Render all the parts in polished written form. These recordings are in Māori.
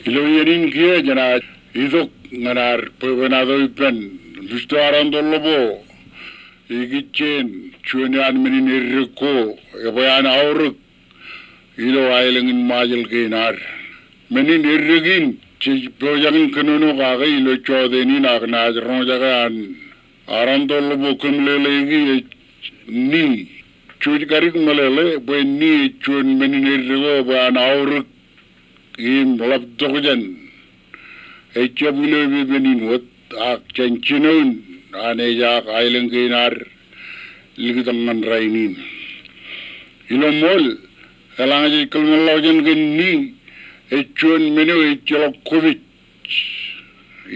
Iloyenin kia jana idok nganar pevenado ipen visto arandolobo igichen chuan menin irko ebayan auruk ilo ailengin majel kinar menin irgin projangin kenono kaga ilo chodeni nak najron jagan arandolobo kumlelegi ni chuj karik malele boy ni chuan menin irko bayan auruk im lab dogen echabule benin wat ak chanchinon ane jak ailen kinar ligitangan rainin ilomol kalangaji kalmalajan geni echon menu echalokovich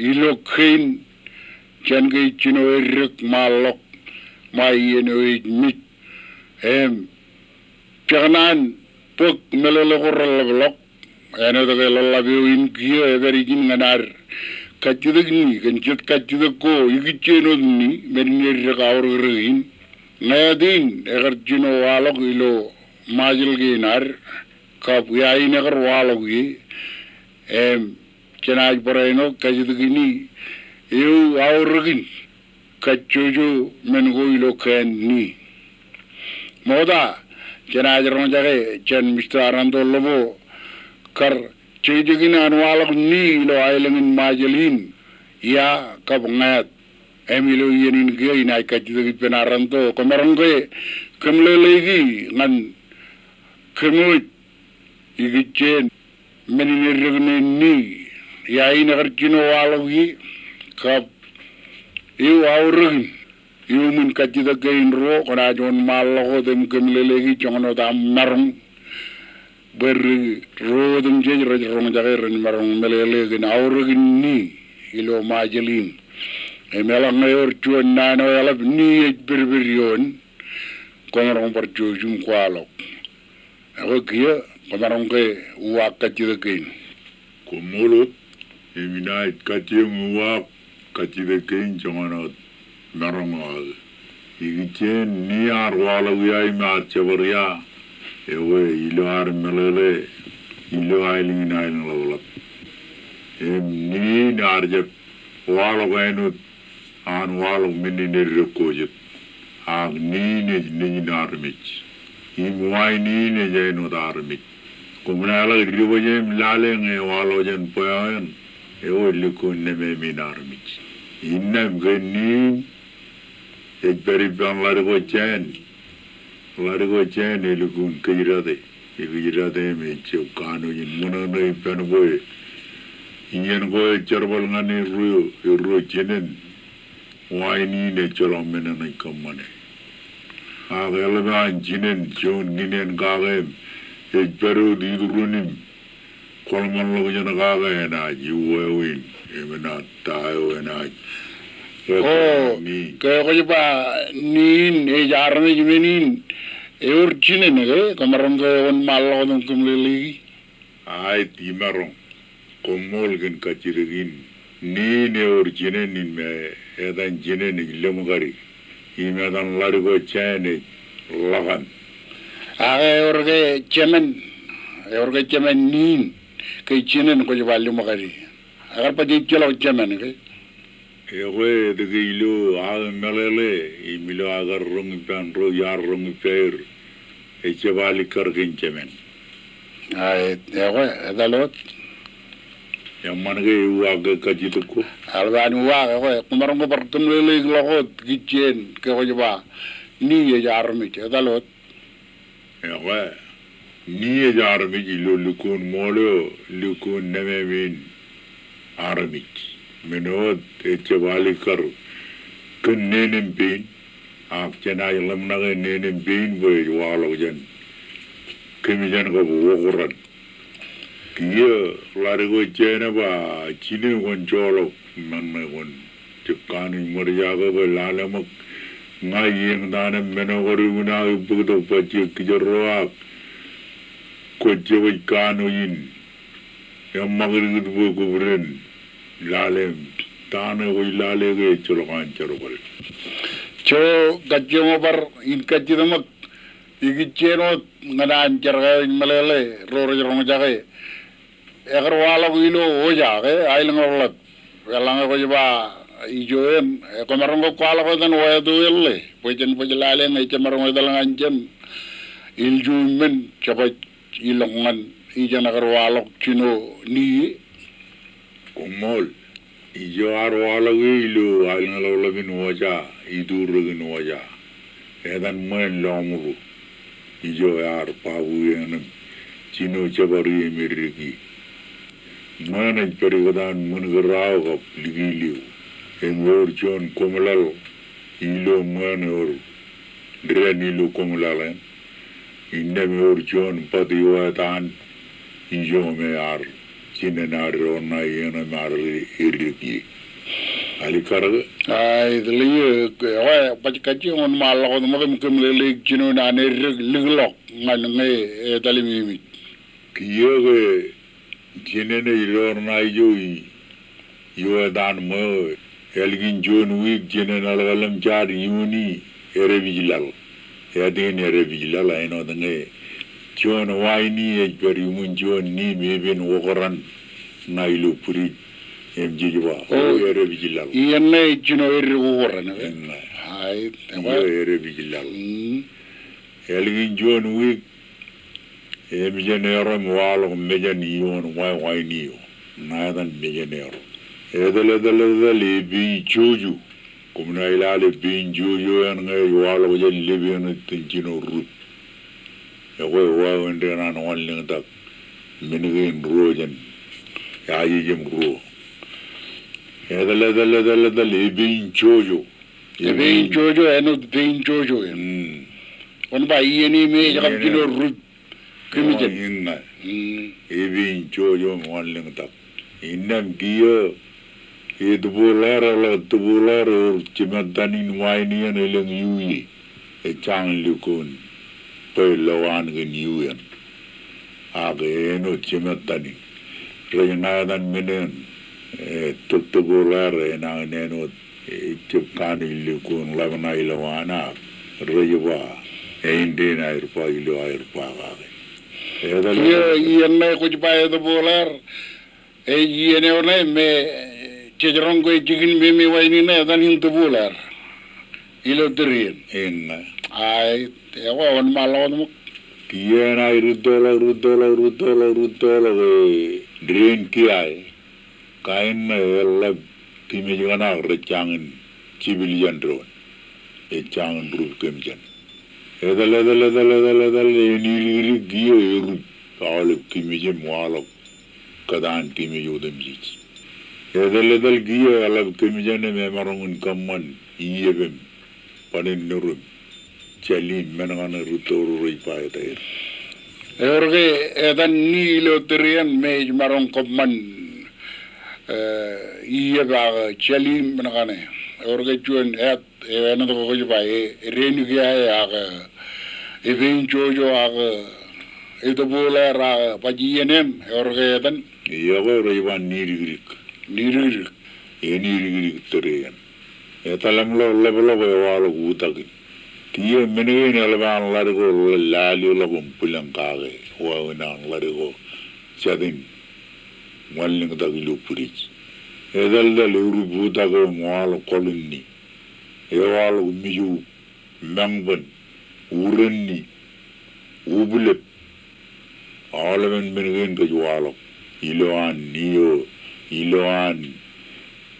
ilokhin changge chino erik malok mayeno mit chagnan pok melolokorlok ano daga lalabiwin kiyo everigin nganar kachidagni kanchit kachidako igicheno ni merinir kaurgin nayadin egarchino walok ilo majil ginar kap yain egar walok gi chenaj parayno kachidagni eu aurgin kachujo mengo ilo ken ni moda chenaj ronjage chen Mr. Arando Lobo kar cejegin anwalak ni lo ailengin majelin ya kabngat emilo yenin ge inai kajegi penaranto komarangge kemlelegi ngan kemuit igichen meninirgne ni ya ina karjino walawi kap iu aurugin iu mun kajida gein ro kona jon malako dem kemlelegi chongono tam marung ber rodum je rong jage ren marong melele gen aurugin ni ilo majelin e melang ngayor chuan nano yalap ni berberion komarong perjujum kwalok ako kia komarong ke uwak kachidakin Kumulut eminait kachim uwak kachidakin chonganot marongol igichen ni arwala uyay maarchabarya ewe ilo ar melele ilo ailing ailing lawlap ni narjap walo gainut an walo mini nirrekojit ag ni narmich imwai ni jaino darmich kumnala ribojem laleng e walo jen poyan ewe likun neme minarmich innam genin ekberi ban largo chen elikun kejirade me chukano yin munana ipan boy inyen boy charbal ngani ruyo chenen waini ne cholomena na kamane agelba chinen chon ninen gagem ekberu didurunim kolman lo jana gaga na jiwewin emena tayo na kaya ko ba nin e jarne jimenin e urchine ne kamarong ko on malo dum kumlili ay timarong komol gen kachirigin ni ne urchine nin me edan jine ni lemugari imedan largo chane lagan age orge chemen nin kay chinen ko ba lemugari agar pa di chelo chemen ke ewe de ilo al melele imilo agar rong pan ro yar rong per e chevali kargin chemen ay ewe dalot yamman ge uaga kajituko alban uaga ko kumarong ko partum lele lokot gichen ke ko ba ni ye jarmi ke dalot ewe ni ye jarmi ilo lukun molo lukun nememin armit menot echevali kar kunnenem bin ak chena yelam naga nenem bin boy walo jan kemijan ko wokuran kia larigo chena ba chini kon cholo man me kon chukani moriyaga ba lalamak ngayeng dana menogori una bugdo pachi kijoroak ko jewai kano yin yamagri gudbo kubren lalem tane ko lale ge cholokan charobal cho gajjo bar in kajidam igicheno ngadan jarga malele roro jong jage egarwala wilo oja ke ailangolat elanga ko ba ijoen ko marongo kwala ko tan waya duelle pojen pojelale ngai chamarongo dalangan jem iljumen chaba ilongan ijana garwala chino ni kumol ijo arwala wilo ailangola bin oja idurugin oja edan men lomuru ijo yar pawu yenam chino chabari emiriki mana perigodan mungarao gap ligiliu engor chon komlal ilo manor drenilo komlalen inne mor chon patiwatan ijo me ar chinenar rona yena mar iriki ali karaga ai dali wa pachkachi on malo ko mo kem le chino na ne liglok ngan ngai dali mi kiyoge chinene irona yo dan mo elgin jon wig chinene algalam char yuni ere vigilal ya den ere vigilal ay no dange jon waini e bari mun jon ni me ben wogoran na ilu puri em jiwa o ere vigilal yenne chino ere wogoran ai ere vigilal elgin jon wig Mijanero mwalo mejani yon wai niyo nadan mijanero edele bi joju kumna ilale bin joju yan ngai walo je libiano tinjino rut wa wende na no walling tak minigin rojan ya yim ro edele bin joju eno bin joju on ba yeni me jakam jino rut Inna, even Jojo Wanling Tap. In them gear, it bullaro, the bullaro, Chimatanin, Winey and Elang Yui, a chang lucun, Peloan in Yuan. Ageno Chimatani, Renadan Minen, took the bullaro and Aneno, Chipkani lucun, Lavana Ilawana, Rejuva, Ain't I reply. yenne ko baye do bolar e yene one me chejrongo jigin me wayni ne dan hin to bolar ilo drien ai e wa on malo mo kiena rudola drien ki ai kain la kimi jana rechangin civilian drone e changin ru kemjan edele ni giyo eru all kimije mwalo kadan kimi yodem jich edele giyo ala kimije ne me marongun kamman iyebem panen nurum chali menangana rutoru ripae tair erge edan ni lo trian me marong kamman iyeba chali menangane erge chuen et ena ko ko bae renu gya ya even jojo aga itu bola ra pajiyenem orgedan yago rewan niririk niririk terian etalam lo lebelo walo gutagi tiye menegen alban largo lali lo kumpulang kage wa na largo chadin walling dagilu purich edal dal uru butago mwalo kolunni ewalo miyu mangban urenni ubulep alamen menegen ke jualo iloan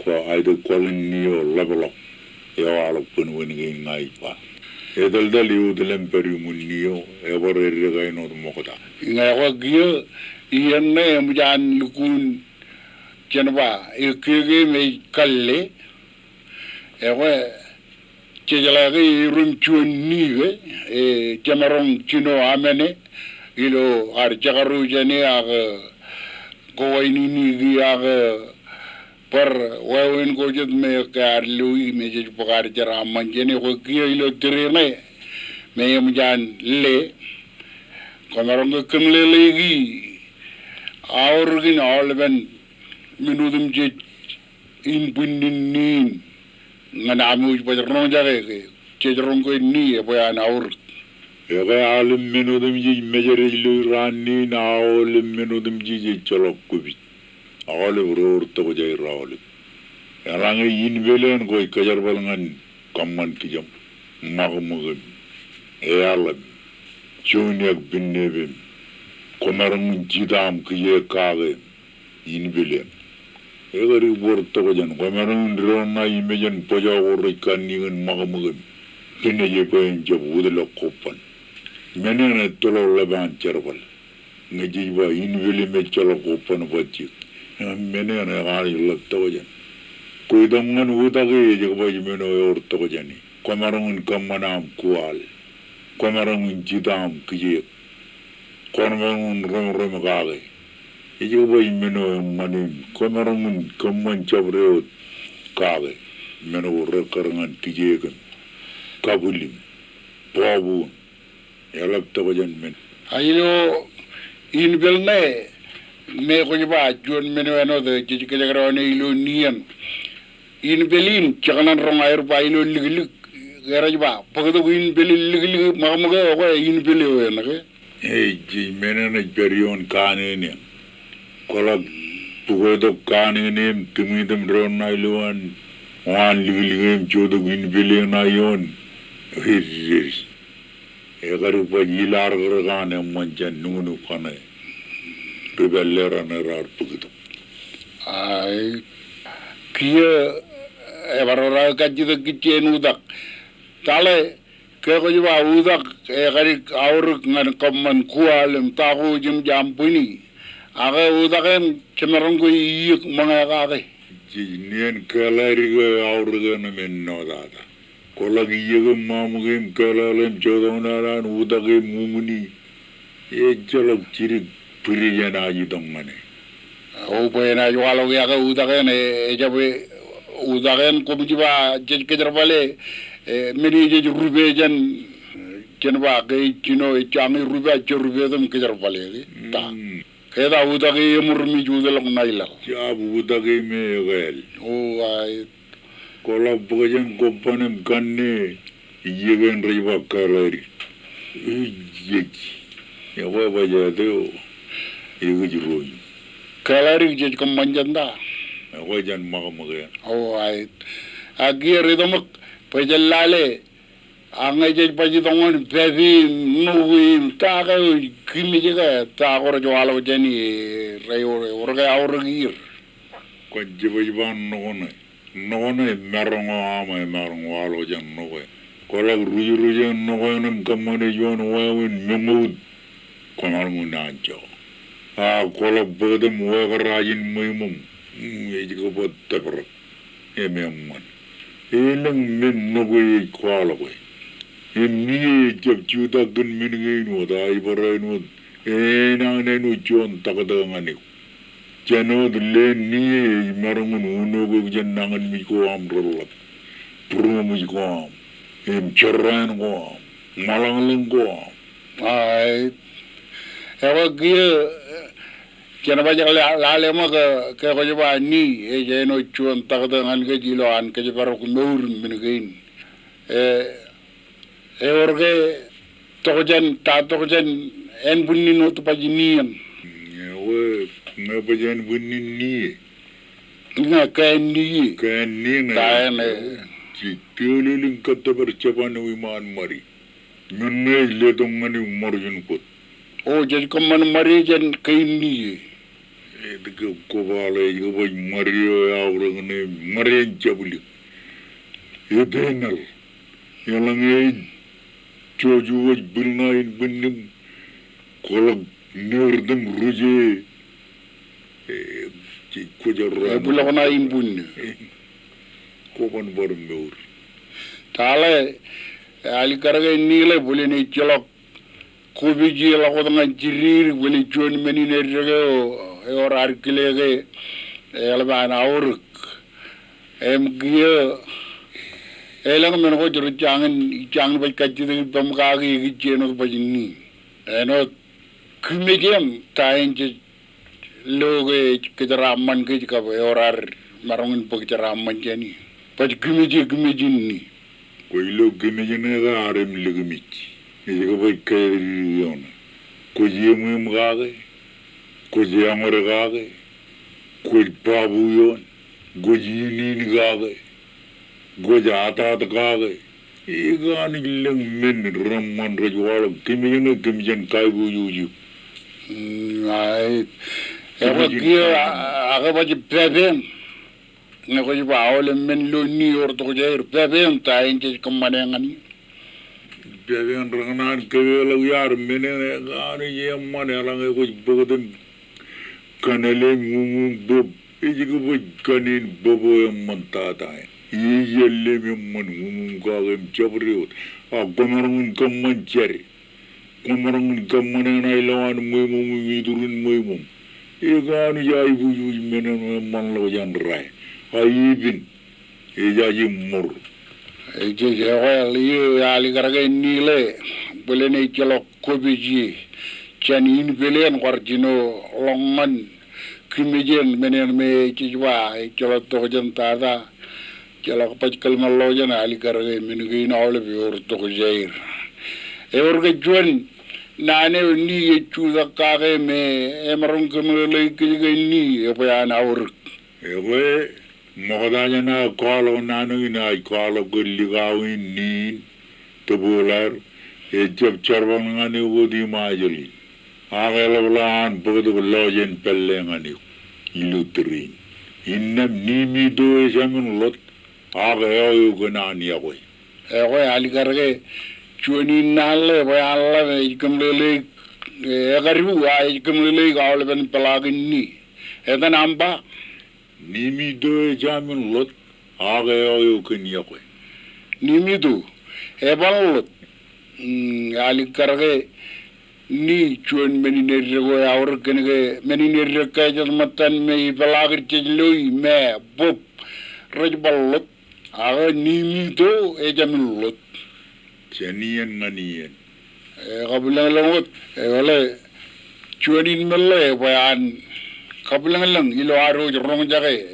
ko aide kolin niyo labelo ewalo pun wengen ngai pa edal dal udlem perimun niyo evore regai no mokota ngai ko giyo yenne mujan lukun jenba ekege me kalle ewe Chejalagi rum chuniwe jamarong chino amene ilo ar jagaru jani aga gowaini ni aga par wawin ko jot me kar lui me je pakar jara manjene ko kiyo ilo tirene me yam jan le komarong kemle legi aurgin alben minudum je in bunnin ngana amu bajarno jare ke chejrongo ni e boyan aur Ega alim menodum ji mejere lu rani na alim menodum ji cholok kubit. Alim roor to jay rawli. Yarange yin velen koy kajar balangan kamman kijam. Magmugum. Ealam. Chunyak binnebim. Komarang jidam kiye kage. Yin velen. Egari bor to jan komarang drona imejan poja worikan ningan magmugum. Kene je koyen jabu de kopan. Menene tolo leban cherbal. Ngaji ba yin veli me cholo kopan bachi. Menene gari lak to jan. Koy dangan udage je ba jimeno yor to jani. Komarang kamanam kual. Komarang jidam kiye. Komarang rom gage. Je ba jimeno manim. Komarang kamman chabre kage. Meno rekarangan kiye kan. Kabulim, babu, yalap tawajan men. Ayo in belne me ko ba jon meneno de ci kajarone ilo nian in belin chakanan rongair ba ilo liglig garaj ba pagdo in belin liglig magamuga ko in belio na ke Ji menena perion kanene. Kola pugodo kanene tumidum ronna iluan wan ligligem jodo in belio na yon. Hiris. Egaru pa jilar gargane manjan nunu kane. Rebellera nerar pugito. Ai kia evarora kajida kitchen udak. Tale ke ko jiba udak egari aur ngan komman kualem tahu jim jampuni. Aga udaken cemerongku iyuk mangaka. Ji nien kalari go aur gana men no dada. Kola giyega mamugem kalalem chodonaran udage mumuni ejolok chiri puriyana yidamane O pena jwalo yaga udagen ejabe udagen komjiba jedkedrabale meni je rube jan kenba ke chino chami rube churube dum kedrabale ta keda udage yemurmi judel naila ya udage me gel o ay Kola bukajan kompanem kanne yegen riba kalari yeki ya baba jadeo yegi roy kalari je kommanjanda wajan magamage o ay agi redomak pajalale angai je paji dongon pevi nuwi taga kimi jega tagor jwalo jani rayo orga aurgir ko jiban nogone merongo ama merongo alo jan nogo kola ruju nogo nam kamane jon wawin memud konar mu nanjo kola bodem wagarajin mumum ejigo bot tabra ememman elang men nogo e kola we emni jab juda gun mingi no da ibara no na nenu jon tagada ngani Jano the lane marangun unogo janangan mi ko am rolap purmo mi ko am chorran ko malangalang ko ay ewa gie kena baja lale ma ke ko ba ni e je no chuan tagda ngan ke jilo an ke baro ko nur min gein orge tojan en bunni no to pajinian Ngabajan bunin ni. Nga kain ni na. Ci tululing kata bercapan wiman mari. Nunne le dongani marjun kot. O jadi kaman mari jan kain ni. Edga kobale yoboy mario ya urangane marian jabuli. Edenal. Yalangain jojo bulnain bunim kolog nerdem ruje kujarra bulakona imbun kopan barum meur tale ali karaga nile buleni jolok kubiji la ko nga jirir woni jon meni ne rege o orar kilege elba na uruk giya elang men ko juru jang ba kajji bam ga gi jeno ba jinni eno kumediam taenge loge kidara man ke ka orar marongin pok jara man jeni pat gumiji ni koy lo gumiji ne ga arem ligmit Ijika bai kairi yona. Koji mu gage. Koji amore gage. Koji babu yon. Goji nin gage. Goji atat gage. Igan ilang men ramman rajwala kimiyana kimijan kaibu yuju. Ai. Ewa kia aga baji pepen. Nga koji ba awle men lo ni orto jair pepen ta inje kammanengani. Pepen ranganan kewela yar menene gani yemman elange koji bogoten kanale mumu bob. Ijika bai kanin bobo yemman tatai. Iyelle yemman mumu kagem chabriot. Komarangin kamman chari. Komarangin kamman enailawan muimum midurun muimum. Igan jaibu yuj menen yemman lo janrai. Ayibin. Ijaji mur. Ije jawel yu ali garage nile. Belene kelo kobiji. Chanin belen warjino longan. Kimijen menen me kijwa kelo tojan tada. Kelo pajkal mallojan ali garage menugin awle bior tojair. Eorga juan nane ni chuza kage me emarung kemele kige ni epayan aur. Ewe mogadanya na kalo nanu ina kalo gulligawin nin tabular ejab charbang ngani udi majali. Agela bulan bodu lojen pelle ngani ilutrin. Innam nimi do jamun lot agaya gunani agoy. Ewe ali garage chuani nalle bayalla ikamlele egaribu ikamlele gawle ben pelagin ni. Edan amba Nimi do jamun lot agaya gunani agoy. Nimi do eban lot ali garage ni chuan meninere go awr kenege meninere ka jadmatan me pelagir chiloi me bob rajbal lot aga nimi do ejamun lot. Chanian nganian. Kabilang langot, wala chuanin mele bayan kabilang lang ilo aro jorong jake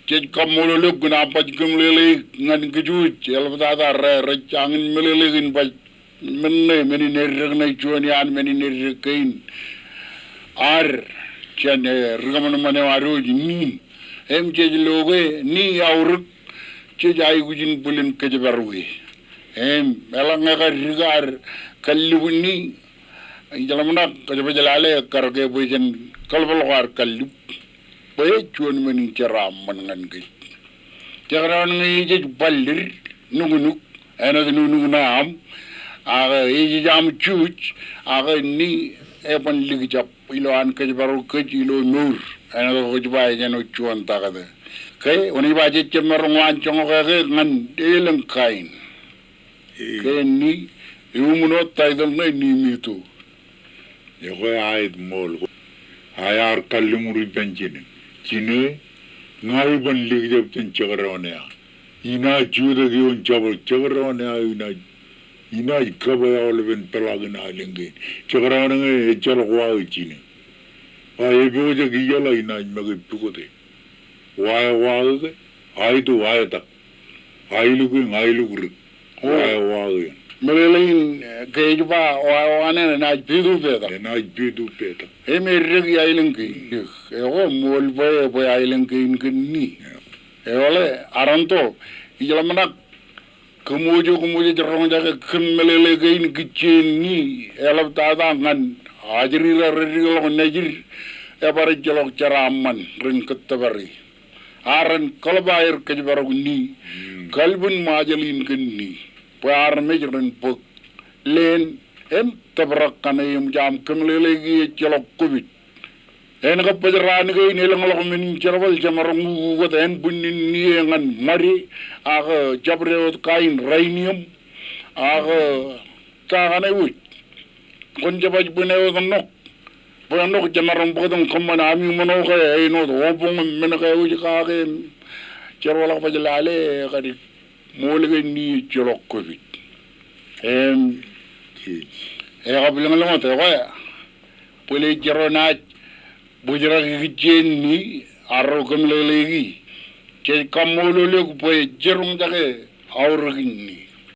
cek kamululuk guna paj kumlele ngan kejut elbata re changin melele gin paj menne meni nerrek na chuanian meni nerrekain ar chan rigaman mane aro ni cek loge ni auruk cek ay gujin bulin kejebarwe elanga rigar kalibuni jalamna kajalale karge bujen kalbalwar kalib boy chuan meni charam mangan gi jagaran ngi je ballir nugunuk ana nununa am aga e jam chuch aga ni epan ligjap iloan kajbaru kajilo nur ana ko jbay jeno chuan tagade kay oni baje chemarwan chongo ge ngan delang kain ni umuno taidal na nimitu. Yoko ayat mol. Ayar kalimuri benjine. Cine ngai ban ligjab ten chagarone ya. Ina juda gion chabal chagarone ya ina ikaba awle ben pelagina lingi. Chagarone e chalo wa cine. Ay boja giyala ina magi pukote. Wa ge aitu ayata. Ailugu. Wah. Melelin kejupa wane na pidu peta. Na pidu peta. Merigi ailengi. Ego mol boy ailengi ni. Egole aranto. Ijalamana kemuju jorong jaga kemelele gain kicin ni. Elab tada ngan ajri la regilo najir. Ebare jolok caraman ren ketabari. Aran kalbair kejubaru ni. Kalbun majalin ni. Par mejeran pok len tabrak kanayum jam kemlele gi celok kubit en ka pajaran gi ne lang lo min cerwal jamarung go den bunin ni ngan mari aga jabrewot kain rainium aga ka u kon jabaj bunew nok bonok jamarung bodong komana ami mono ka e no obong men ka u ka ge cerwal pajalale kadi molige ni celok covid kabilang lang ito kaya pwede na bujara kikijen ni araw kam lalagi chay kamululog pwede jerong dake auragin ni